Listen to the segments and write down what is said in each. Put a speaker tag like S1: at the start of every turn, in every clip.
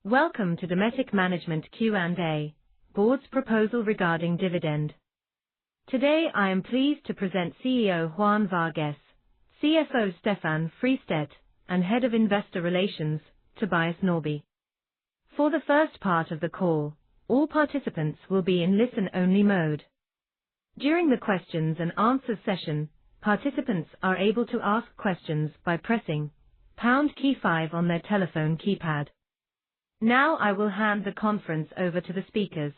S1: Welcome to Dometic Management Q&A, Board's proposal regarding dividend. Today I am pleased to present CEO Juan Vargas, CFO Stefan Fristedt, and Head of Investor Relations, Tobias Norby. For the first part of the call, all participants will be in listen-only mode. During the questions and answers session, participants are able to ask questions by pressing #5 on their telephone keypad. Now I will hand the conference over to the speakers.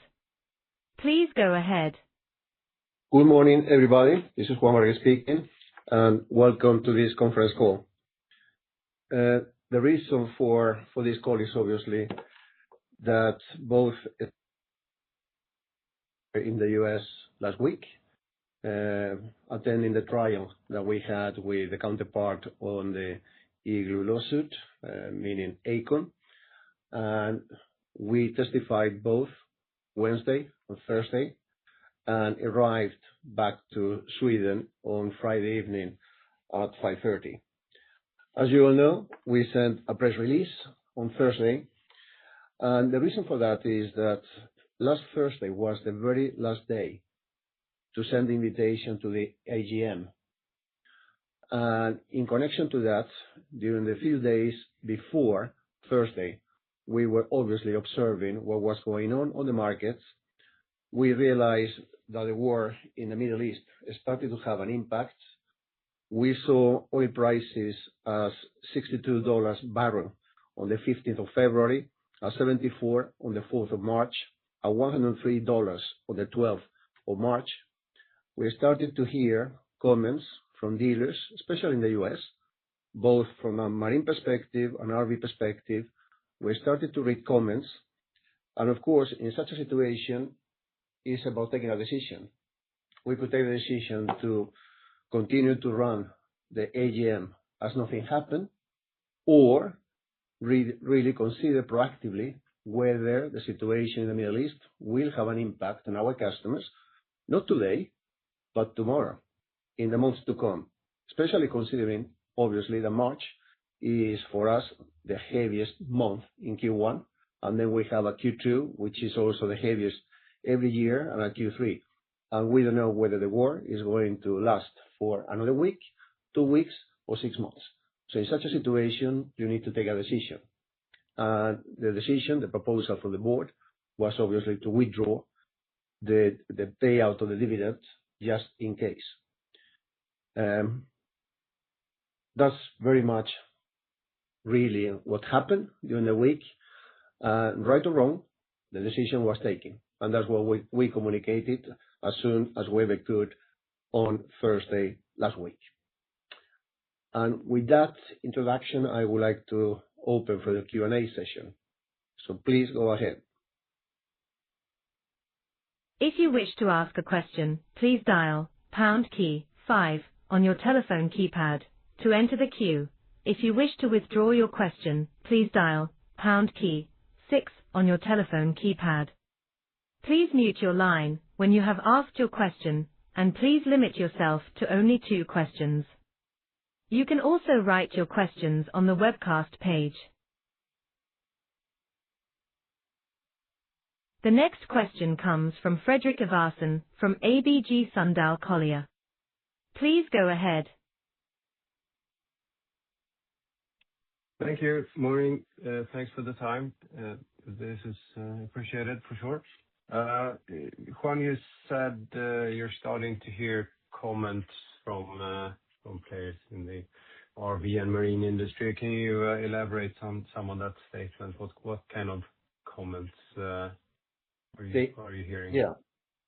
S1: Please go ahead.
S2: Good morning, everybody. This is Juan Vargas speaking, and welcome to this conference call. The reason for this call is obviously that both in the US last week, attending the trial that we had with the counterpart on the Igloo lawsuit, meaning Acon, and we testified both Wednesday and Thursday, and arrived back to Sweden on Friday evening at 5:30. As you all know, we sent a press release on Thursday, and the reason for that is that last Thursday was the very last day to send the invitation to the AGM. And in connection to that, during the few days before Thursday, we were obviously observing what was going on the markets. We realized that the war in the Middle East started to have an impact. We saw oil prices as $62 barrel on the 15th of February, at 74 on the 4th of March, at $103 on the 12th of March. We started to hear comments from dealers, especially in the US, both from a marine perspective and RV perspective. We started to read comments, and of course, in such a situation, it's about taking a decision. We could take the decision to continue to run the AGM as nothing happened, or really consider proactively whether the situation in the Middle East will have an impact on our customers, not today, but tomorrow, in the months to come, especially considering, obviously, that March is for us the heaviest month in Q1, and then we have a Q2, which is also the heaviest every year, and a Q3. And we don't know whether the war is going to last for another week, 2 weeks, or 6 months. So in such a situation, you need to take a decision. And the decision, the proposal from the board, was obviously to withdraw the payout of the dividend just in case. That's very much really what happened during the week. Right or wrong, the decision was taken. And that's what we communicated as soon as we ever could on Thursday last week. And with that introduction, I would like to open for the Q&A session. So please go ahead.
S1: If you wish to ask a question, please dial #5 on your telephone keypad to enter the queue. If you wish to withdraw your question, please dial #6 on your telephone keypad. Please mute your line when you have asked your question, and please limit yourself to only 2 questions. You can also write your questions on the webcast page. The next question comes from Fredrik Ivarsson from ABG Sundal Collier. Please go ahead.
S3: Thank you. Morning. Thanks for the time. This is appreciated for sure. Juan, you said you're starting to hear comments from players in the RV and marine industry. Can you elaborate on some of that statement? What kind of comments are you hearing?
S2: Yeah.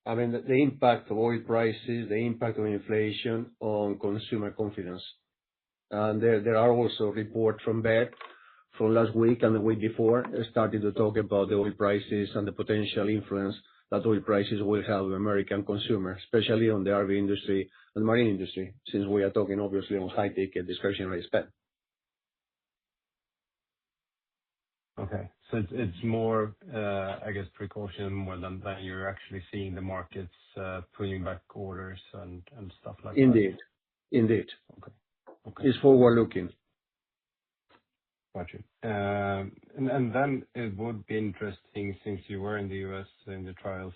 S2: I mean, the impact of oil prices, the impact of inflation on consumer confidence. And there are also reports from BED from last week and the week before started to talk about the oil prices and the potential influence that oil prices will have on the American consumer, especially on the RV industry and marine industry, since we are talking obviously on high-ticket discretionary spend.
S3: Okay. So it's more, I guess, precaution more than you're actually seeing the markets pulling back orders and stuff like that.
S2: Indeed.
S3: Okay.
S2: It's forward-looking.
S3: Got you. And then it would be interesting, since you were in the U.S. in the trials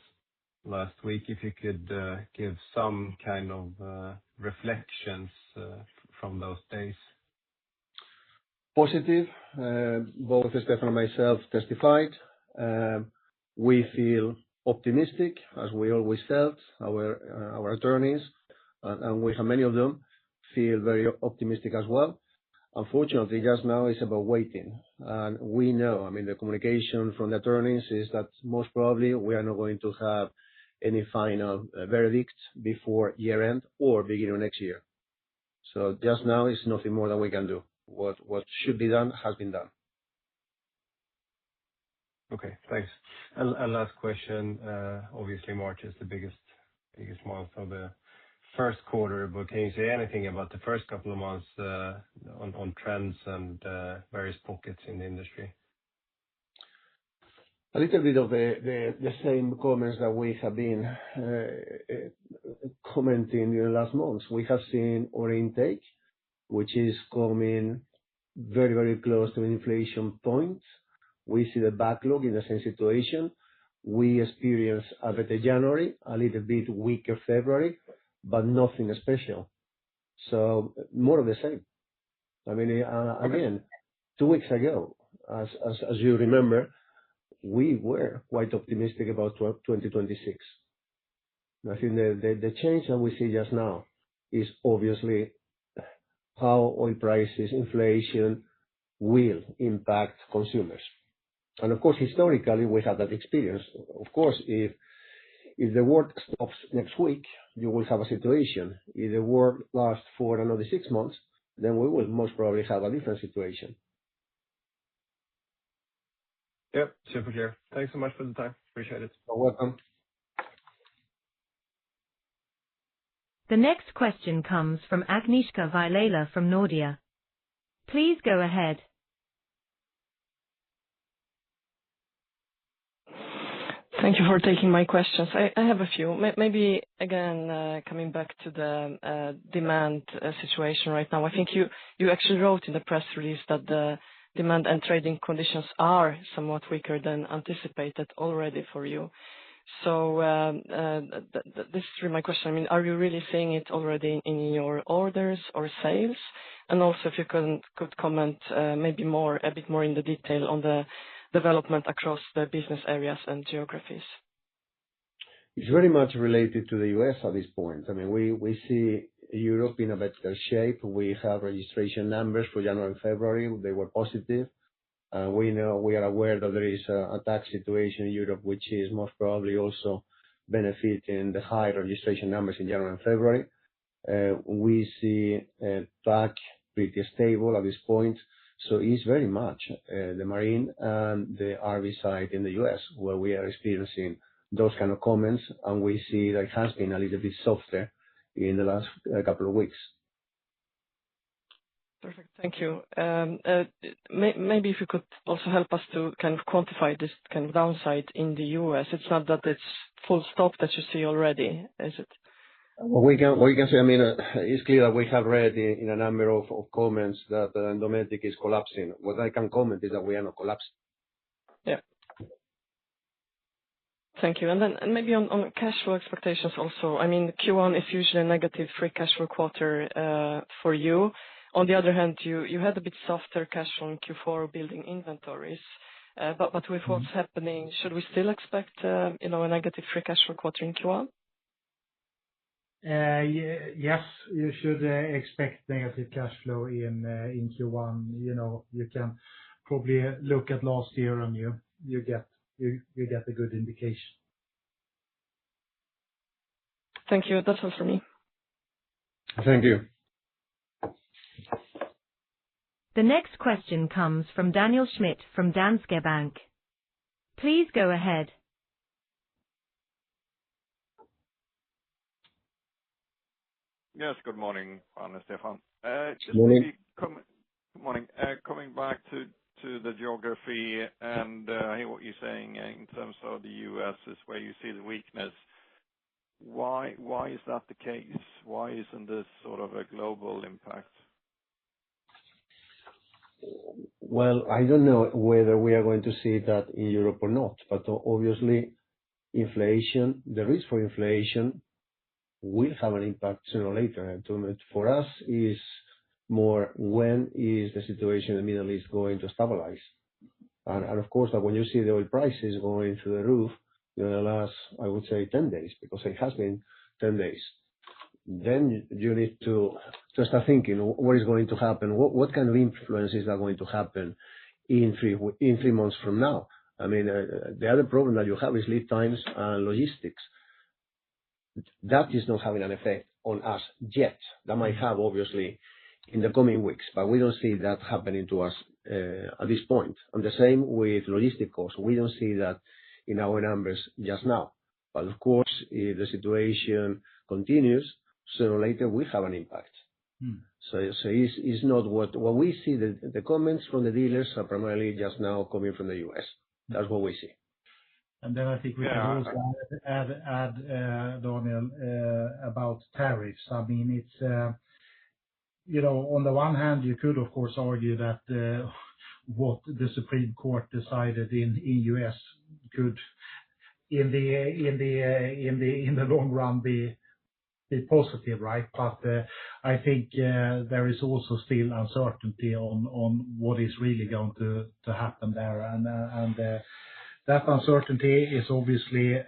S3: last week, if you could give some kind of reflections from those days.
S2: Positive. Both Stefan and myself testified. We feel optimistic, as we always felt. Our attorneys, and we have many of them, feel very optimistic as well. Unfortunately, just now it's about waiting. And we know, I mean, the communication from the attorneys is that most probably we are not going to have any final verdict before year end or beginning of next year. So just now it's nothing more than we can do. What should be done has been done.
S3: Okay, thanks. And last question, obviously March is the biggest month of the first quarter, but can you say anything about the first couple of months on trends and various pockets in the industry?
S2: A little bit of the same comments that we have been commenting in the last months. We have seen order intake, which is coming very, very close to inflation point. We see the backlog in the same situation. We experience a better January, a little bit weaker February, but nothing special. So more of the same. I mean, again, 2 weeks ago, as you remember, we were quite optimistic about 2026. I think the change that we see just now is obviously how oil prices, inflation will impact consumers. And of course, historically, we have that experience. Of course, if the war stops next week, you will have a situation. If the war lasts for another 6 months, then we will most probably have a different situation.
S3: Yep, super clear. Thanks so much for the time. Appreciate it.
S2: You're welcome.
S1: The next question comes from Agnieszka Vilela from Nordea. Please go ahead.
S4: Thank you for taking my questions. I have a few. Maybe again, coming back to the demand situation right now. I think you actually wrote in the press release that the demand and trading conditions are somewhat weaker than anticipated already for you. So this is really my question. I mean, are you really seeing it already in your orders or sales? And also, if you could comment maybe a bit more in the detail on the development across the business areas and geographies.
S2: It's very much related to the US at this point. I mean, we see Europe in a better shape. We have registration numbers for January and February. They were positive. We are aware that there is a tax situation in Europe, which is most probably also benefiting the high registration numbers in January and February. We see TAC pretty stable at this point. So it's very much the marine and the RV side in the US where we are experiencing those kind of comments, and we see that it has been a little bit softer in the last couple of weeks.
S4: Perfect. Thank you. Maybe if you could also help us to kind of quantify this kind of downside in the US. It's not that it's full stop that you see already, is it?
S2: What we can say, I mean, it's clear that we have read in a number of comments that Dometic is collapsing. What I can comment is that we are not collapsing.
S4: Yeah. Thank you. And then maybe on cash flow expectations also. I mean, Q1 is usually a negative free cash flow quarter for you. On the other hand, you had a bit softer cash flow in Q4 building inventories. But with what's happening, should we still expect a negative free cash flow quarter in Q1?
S5: Yes, you should expect negative cash flow in Q1. You can probably look at last year and you get a good indication.
S4: Thank you. That's all for me.
S2: Thank you.
S1: The next question comes from Daniel Schmidt from Danske Bank. Please go ahead.
S6: Yes, good morning, Juan and Stefan.
S2: Good morning.
S6: Good morning. Coming back to the geography, and I hear what you're saying in terms of the US is where you see the weakness. Why is that the case? Why isn't this sort of a global impact?
S2: Well, I don't know whether we are going to see that in Europe or not, but obviously inflation, the risk for inflation will have an impact sooner or later. For us is more when is the situation in the Middle East going to stabilize? And of course, that when you see the oil prices going through the roof in the last, I would say 10 days, because it has been 10 days, then you need to start thinking what is going to happen, what kind of influences are going to happen in 3 months from now. I mean, the other problem that you have is lead times and logistics. That is not having an effect on us yet. That might have, obviously, in the coming weeks, but we don't see that happening to us at this point. And the same with logistic costs. We don't see that in our numbers just now. But of course, if the situation continues, sooner or later we have an impact. So it's not what we see. The comments from the dealers are primarily just now coming from the US. That's what we see.
S5: And then I think we can also add Daniel, about tariffs. I mean, it's, on the one hand, you could, of course, argue that what the Supreme Court decided in US could, in the long run, be positive, right? But I think there is also still uncertainty on what is really going to happen there, and that uncertainty is obviously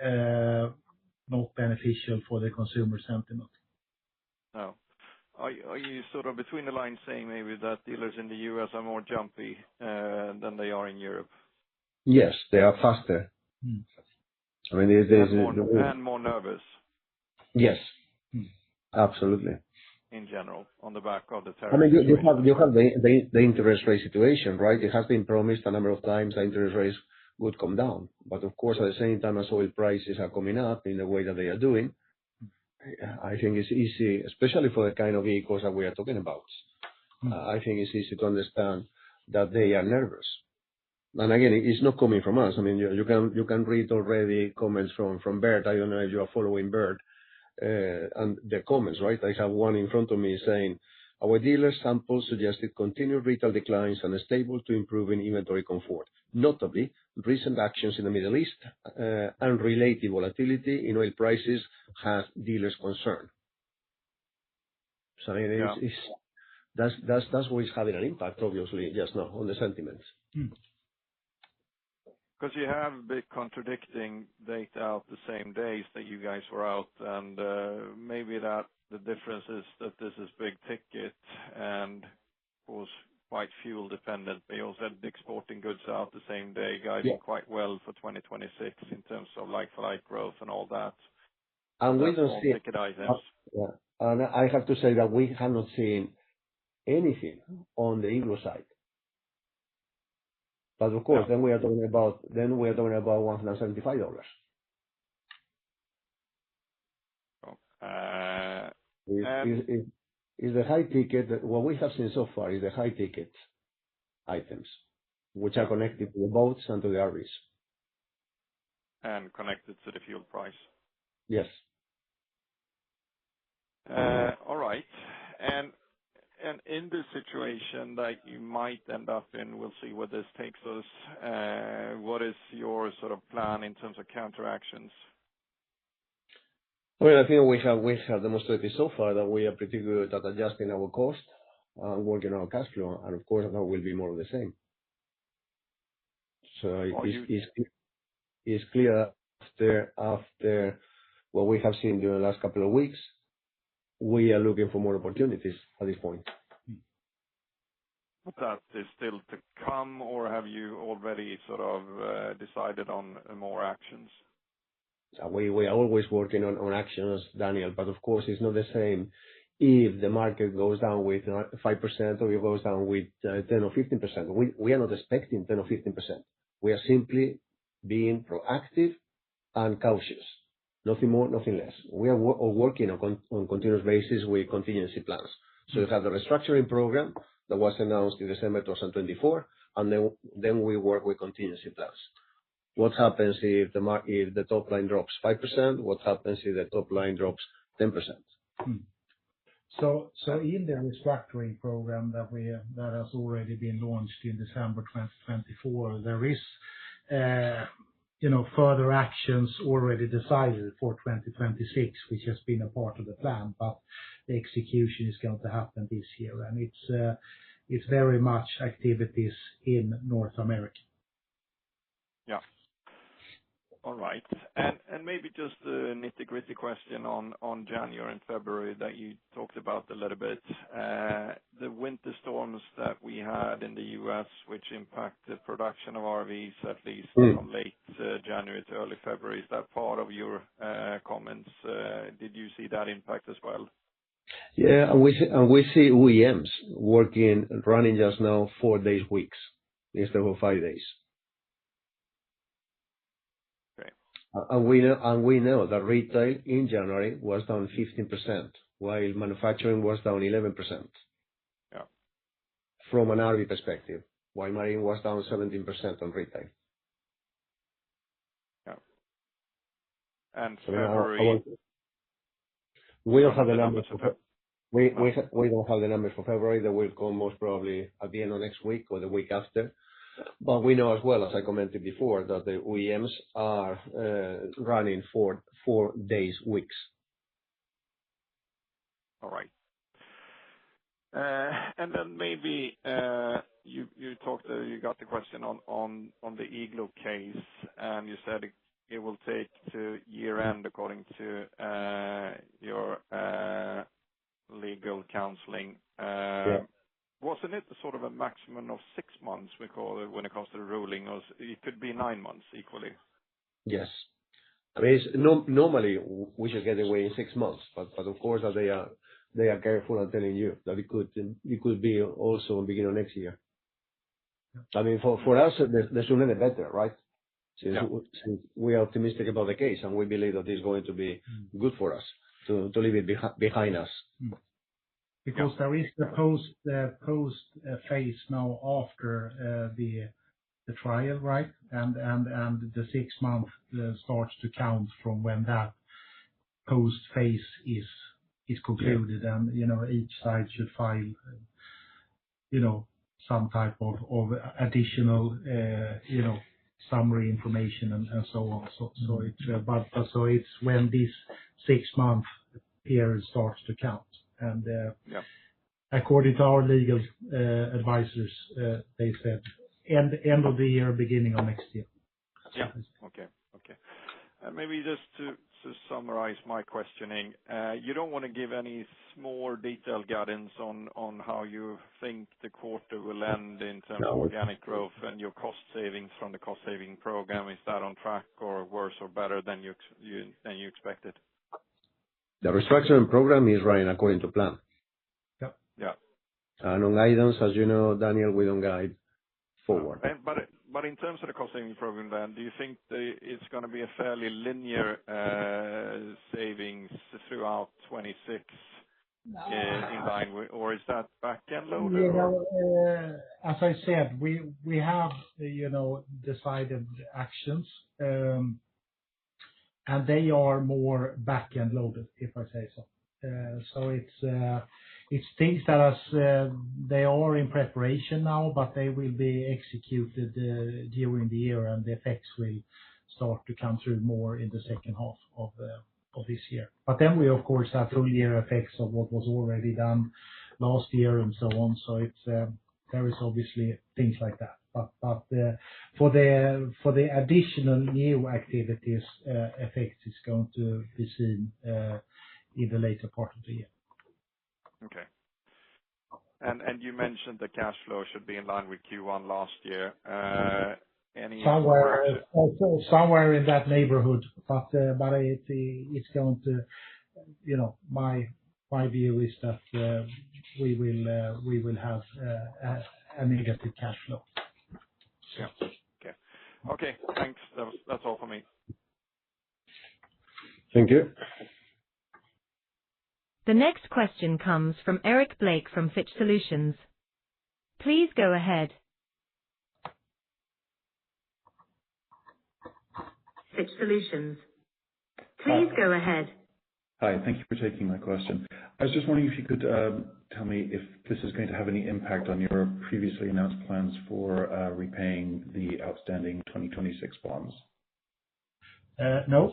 S5: not beneficial for the consumer sentiment.
S6: No. Are you sort of between the lines saying maybe that dealers in the US are more jumpy than they are in Europe?
S2: Yes, they are faster. I mean,
S6: and more nervous.
S2: Yes, absolutely.
S6: In general, on the back of the tariff.
S2: I mean, you have the interest rate situation, right? It has been promised a number of times that interest rates would come down, but of course, at the same time as oil prices are coming up in the way that they are doing, I think it's easy, especially for the kind of vehicles that we are talking about. I think it's easy to understand that they are nervous. And again, it's not coming from us. I mean, you can read already comments from Bird. I don't know if you are following Bird and the comments, right? I have one in front of me saying, our dealer samples suggested continued retail declines and stable to improving inventory comfort. Notably, recent actions in the Middle East and related volatility in oil prices has dealers concerned. So I mean, that's what is having an impact, obviously, just now on the sentiments.
S6: Because you have a bit contradicting data out the same days that you guys were out, and maybe that the difference is that this is big ticket and, of course, quite fuel dependent. But you also had exporting goods out the same day, guiding quite well for 2026 in terms of like-for-like growth and all that.
S2: And we don't see
S6: ticket items.
S2: And I have to say that we have not seen anything on the Igloo side. But of course, then we are talking about $175. Is the high ticket, what we have seen so far is the high ticket items, which are connected to the boats and to the RVs.
S6: And connected to the fuel price.
S2: Yes.
S6: All right. And in this situation that you might end up in, we'll see where this takes us. What is your sort of plan in terms of counteractions?
S2: Well, I think we have demonstrated so far that we are pretty good at adjusting our cost and working our cash flow, and of course that will be more of the same. So it's clear after what we have seen during the last couple of weeks, we are looking for more opportunities at this point.
S6: But that is still to come, or have you already sort of decided on more actions?
S2: We are always working on actions, Daniel, but of course it's not the same if the market goes down with 5% or it goes down with 10 or 15%. We are not expecting 10 or 15%. We are simply being proactive and cautious. Nothing more, nothing less. We are working on continuous basis with contingency plans. So you have the restructuring program that was announced in December 2024, and then we work with contingency plans. What happens if the top line drops 5%? What happens if the top line drops 10%?
S5: So in the restructuring program that has already been launched in December 2024, there is, further actions already decided for 2026, which has been a part of the plan, but the execution is going to happen this year. And it's very much activities in North America.
S6: Yeah. All right. And maybe just a nitty-gritty question on January and February that you talked about a little bit. The winter storms that we had in the U.S., which impacted production of RVs, at least from late January to early February. Is that part of your comments? Did you see that impact as well?
S2: Yeah, and we see OEMs running just now 4 days weeks instead of 5 days. And we know that retail in January was down 15%, while manufacturing was down 11%.
S6: Yeah.
S2: From an RV perspective, while marine was down 17% on retail.
S6: Yeah. And February.
S2: We don't have the numbers for we don't have the numbers for February. They will come most probably at the end of next week or the week after. But we know as well, as I commented before, that the OEMs are running 4 days weeks.
S6: All right. And then maybe you got the question on the Igloo case, and you said it will take to year end according to your legal counseling.
S2: Yeah.
S6: Wasn't it sort of a maximum of 6 months when it comes to the ruling, or it could be 9 months equally?
S2: Yes. I mean, normally we should get away in 6 months, but of course that they are careful and telling you that it could be also beginning of next year. I mean, for us, the sooner the better, right? Since we are optimistic about the case and we believe that it's going to be good for us to leave it behind us.
S5: Because there is the post phase now after the trial, right? And the 6 month starts to count from when that post phase is concluded, and each side should file some type of additional summary information and so on. So it's when this 6 month period starts to count. And according to our legal advisors, they said end of the year, beginning of next year.
S6: Yeah. Okay. Maybe just to summarize my questioning, you don't want to give any more detailed guidance on how you think the quarter will end in terms of organic growth and your cost savings from the cost saving program. Is that on track or worse or better than you expected?
S2: The restructuring program is running according to plan.
S6: Yeah.
S2: And on guidance, as you know, Daniel, we don't guide forward.
S6: But in terms of the cost saving program, then, do you think it's going to be a fairly linear savings throughout 26 in line with, or is that back end loaded?
S5: As I said, we have decided actions. And they are more back-end loaded, if I say so. So it's things that they are in preparation now, but they will be executed during the year, and the effects will start to come through more in the second half of this year. But then we, of course, have full year effects of what was already done last year and so on. So there is obviously things like that. But for the additional new activities, effect is going to be seen in the later part of the year.
S6: Okay. And you mentioned the cash flow should be in line with Q1 last year.
S5: Somewhere in that neighborhood, but it's going to, my view is that we will have a negative cash flow.
S6: Yeah. Okay. Thanks. That's all for me.
S2: Thank you.
S1: The next question comes from Eric Blake from Fitch Solutions. Please go ahead. Fitch Solutions. Please go ahead.
S7: Hi, thank you for taking my question. I was just wondering if you could tell me if this is going to have any impact on your previously announced plans for repaying the outstanding 2026 bonds.
S5: No.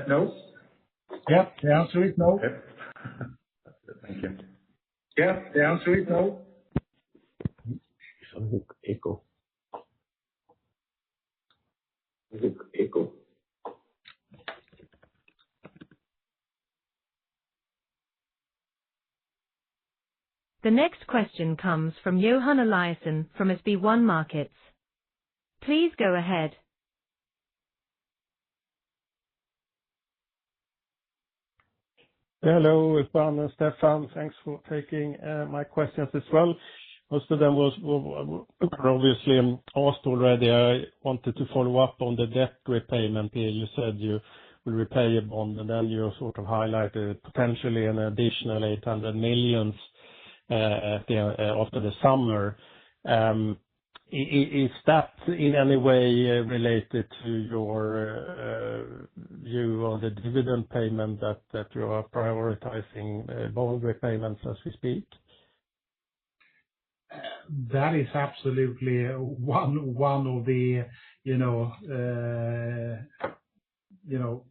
S5: No. Yeah, the answer is no.
S7: Okay. Thank you.
S5: Yeah, the answer is no.
S2: Echo.
S1: The next question comes from Johan Eliasson from SB1 Markets. Please go ahead.
S8: Hello, Juan and Stefan. Thanks for taking my questions as well. Most of them were obviously asked already. I wanted to follow up on the debt repayment here. You said you will repay a bond, and then you sort of highlighted potentially an additional 800 million after the summer. Is that in any way related to your view on the dividend payment that you are prioritizing bond repayments as we speak?
S5: That is absolutely one of the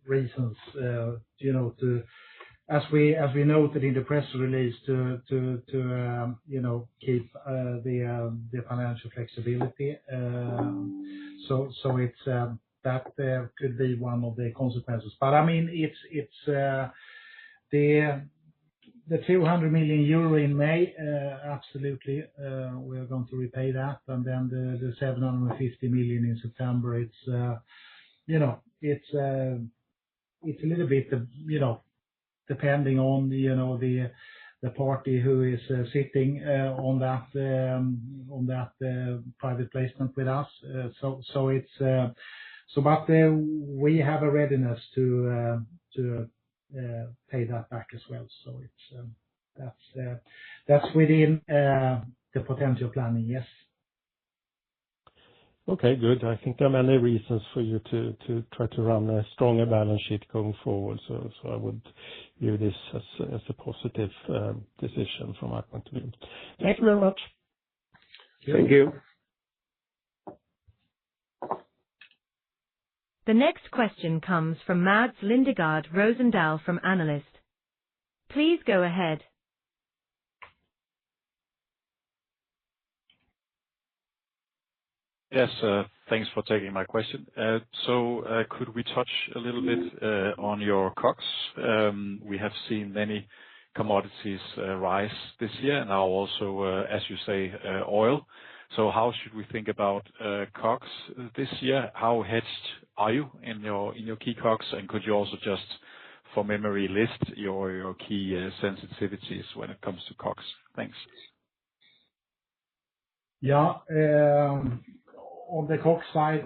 S5: reasons to, as we noted in the press release, to keep the financial flexibility. So it's that could be one of the consequences. But I mean, it's the 200 million euro in May, absolutely, we are going to repay that. And then the 750 million in September, it's a little bit, depending on, the party who is sitting on that private placement with us. So it's, but we have a readiness to pay that back as well. So it's that's within the potential planning. Yes.
S8: Okay, good. I think there are many reasons for you to try to run a stronger balance sheet going forward. So I would view this as a positive decision from my point of view. Thank you very much.
S2: Thank you.
S1: The next question comes from Mads Lindegaard Rosendahl from Analyst. Please go ahead.
S9: Yes, thanks for taking my question. Could we touch a little bit on your COGS? We have seen many commodities rise this year, now also, as you say, oil. So how should we think about COGS this year? How hedged are you in your key COGS? And could you also just, for memory, list your key sensitivities when it comes to COGS? Thanks.
S5: Yeah. On the COGS side,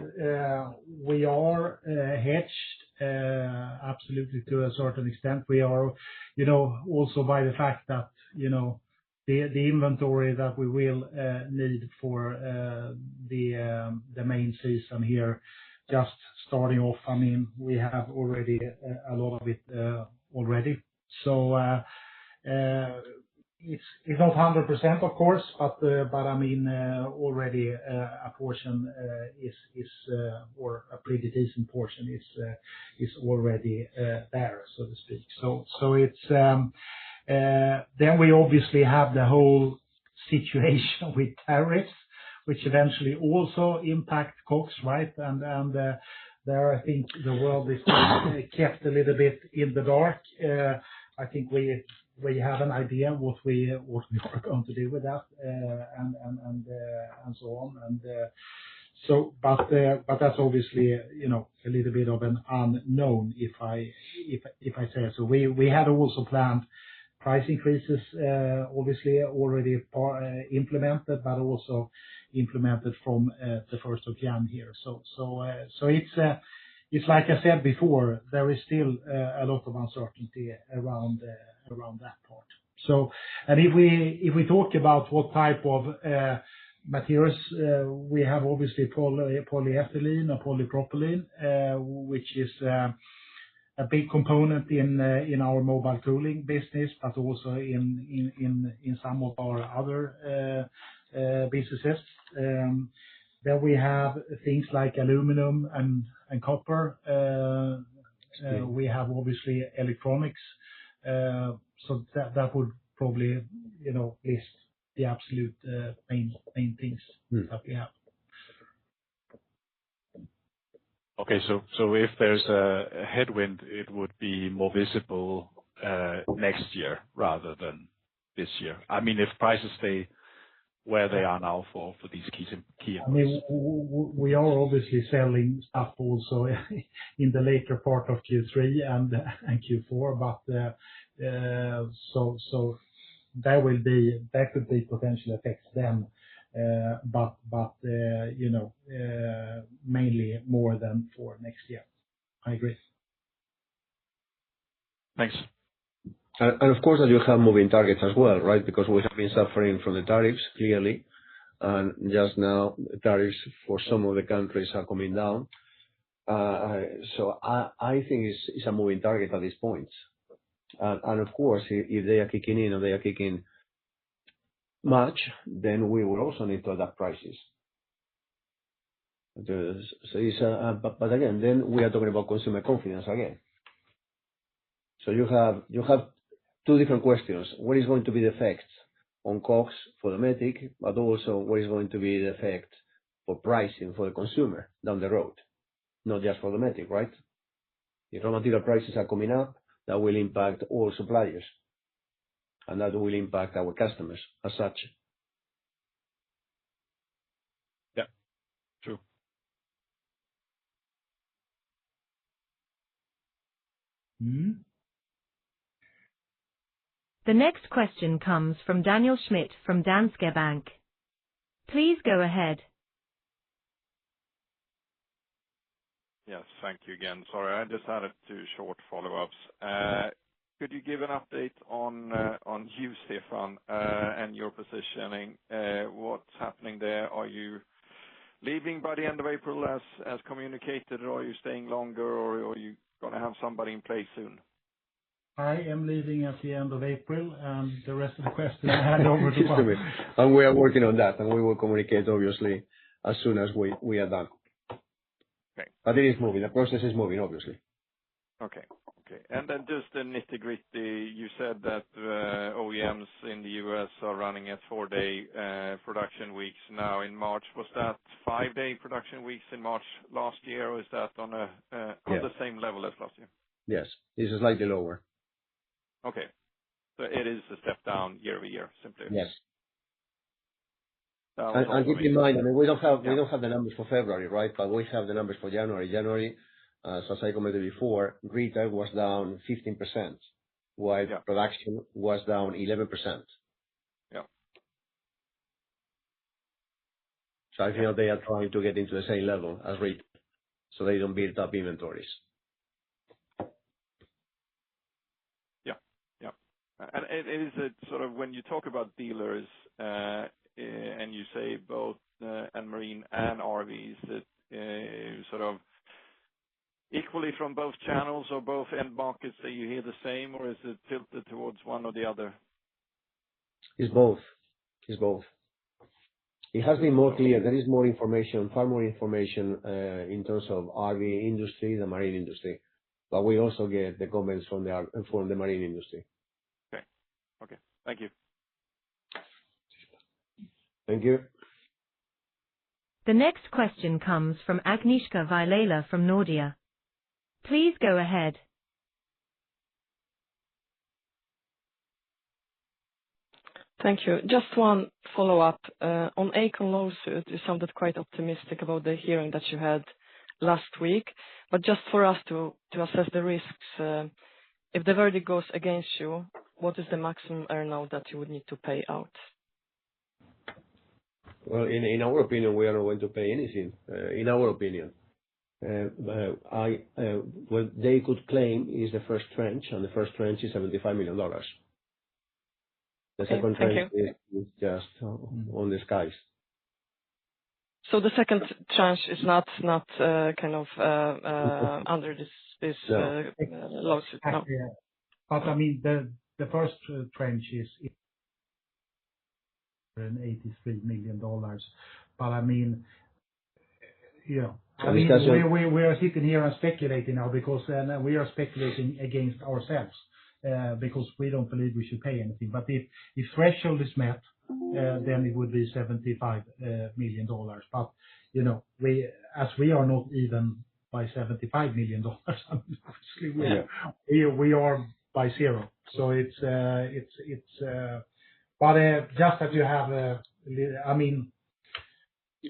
S5: we are hedged absolutely to a certain extent. We are, also by the fact that, the inventory that we will need for the main season here, just starting off. I mean, we have already a lot of it already. So it's not 100%, of course, but I mean, already a portion is or a pretty decent portion is already there, so to speak. So it's then we obviously have the whole situation with tariffs, which eventually also impact COGS, right? And there, I think the world is kept a little bit in the dark. I think we have an idea what we are going to do with that, and so on. And so, but that's obviously, a little bit of an unknown, if I say so. We had also planned price increases, obviously already implemented, but also implemented from the 1st of January here. So it's like I said before, there is still a lot of uncertainty around that part. So, and if we talk about what type of Materials, we have obviously polyethylene or polypropylene, which is a big component in our mobile cooling business, but also in some of our other businesses. Then we have things like aluminum and copper. We have obviously electronics. So that would probably, list the absolute main things that we have.
S9: Okay. So if there's a headwind, it would be more visible next year rather than this year. I mean, if prices stay where they are now for these key inputs.
S5: I mean, we are obviously selling stuff also in the later part of Q3 and Q4, but so there could be potential effects then, but mainly more than for next year. I agree.
S9: Thanks.
S2: And of course, that you have moving targets as well, right? Because we have been suffering from the tariffs, clearly. And just now, the tariffs for some of the countries are coming down. So I think it's a moving target at this point. And of course, if they are kicking in or they are kicking much, then we will also need to adapt prices. So but again, then we are talking about consumer confidence again. So you have two different questions. What is going to be the effect on COGS for Dometic, but also what is going to be the effect for pricing for the consumer down the road, not just for Dometic, right? If raw material prices are coming up, that will impact all suppliers, and that will impact our customers as such.
S9: Yeah, true.
S5: Mm-hmm.
S1: The next question comes from Daniel Schmidt from Danske Bank. Please go ahead.
S6: Yes, thank you again. Sorry, I just had two short follow-ups. Could you give an update on you, Stefan, and your positioning? What's happening there? Are you leaving by the end of April as communicated, or are you staying longer, or are you gonna have somebody in place soon?
S5: I am leaving at the end of April, and the rest of the question I hand over to Juan.
S2: And we are working on that, and we will communicate, obviously, as soon as we are done.
S6: Okay.
S2: But it is moving. The process is moving, obviously.
S6: Okay. And then just the nitty-gritty, you said that OEMs in the U.S. are running at 4-day production weeks now in March. Was that 5-day production weeks in March last year, or is that on the same level as last year?
S2: Yes, it's slightly lower.
S6: Okay. So it is a step down year-over-year, simply.
S2: Yes. And keep in mind, I mean, we don't have the numbers for February, right? But we have the numbers for January. January, as I commented before, retail was down 15%, while production was down 11%.
S6: Yeah.
S2: So I feel they are trying to get into the same level as retail, so they don't build up inventories.
S6: And it is a sort of, when you talk about dealers, and you say both and marine and RVs, it sort of equally from both channels or both end markets that you hear the same, or is it tilted towards one or the other?
S2: It's both. It has been more clear. There is more information, far more information, in terms of RV industry than marine industry. But we also get the comments from the marine industry.
S6: Okay. Thank you.
S2: Thank you.
S1: The next question comes from Agnieszka Vilela from Nordea. Please go ahead.
S4: Thank you. Just one follow-up. On Acon lawsuit, you sounded quite optimistic about the hearing that you had last week. But just for us to assess the risks, if the verdict goes against you, what is the maximum earnout that you would need to pay out?
S2: Well, in our opinion, we are not going to pay anything. In our opinion, what they could claim is the first tranche, and the first tranche is $75 million. The second tranche is just on the skies.
S4: So the second tranche is not kind of under this
S2: No.
S4: lawsuit? No.
S5: Yeah. But I mean, the first tranche is $83 million. But I mean, you know, I mean, we are sitting here and speculating now because we are speculating against ourselves because we don't believe we should pay anything. But if threshold is met, then it would be $75 million. But, you know, we are not even by $75 million, obviously we are by zero. So it's but just that you have, I mean,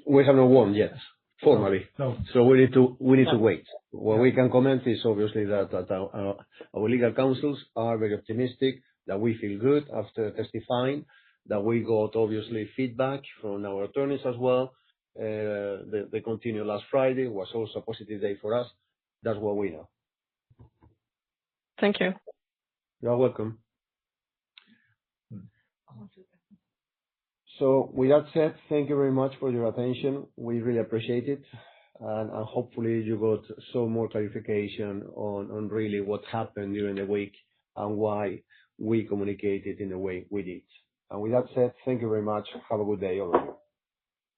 S2: we have not won yet, formally.
S5: No.
S2: So we need to wait. What we can comment is obviously that our legal counsels are very optimistic, that we feel good after testifying, that we got obviously feedback from our attorneys as well. They continued last Friday, was also a positive day for us. That's what we know.
S4: Thank you.
S2: You're welcome. So with that said, thank you very much for your attention. We really appreciate it. And hopefully you got some more clarification on really what happened during the week and why we communicated in the way we did. And with that said, thank you very much. Have a good day, all of you.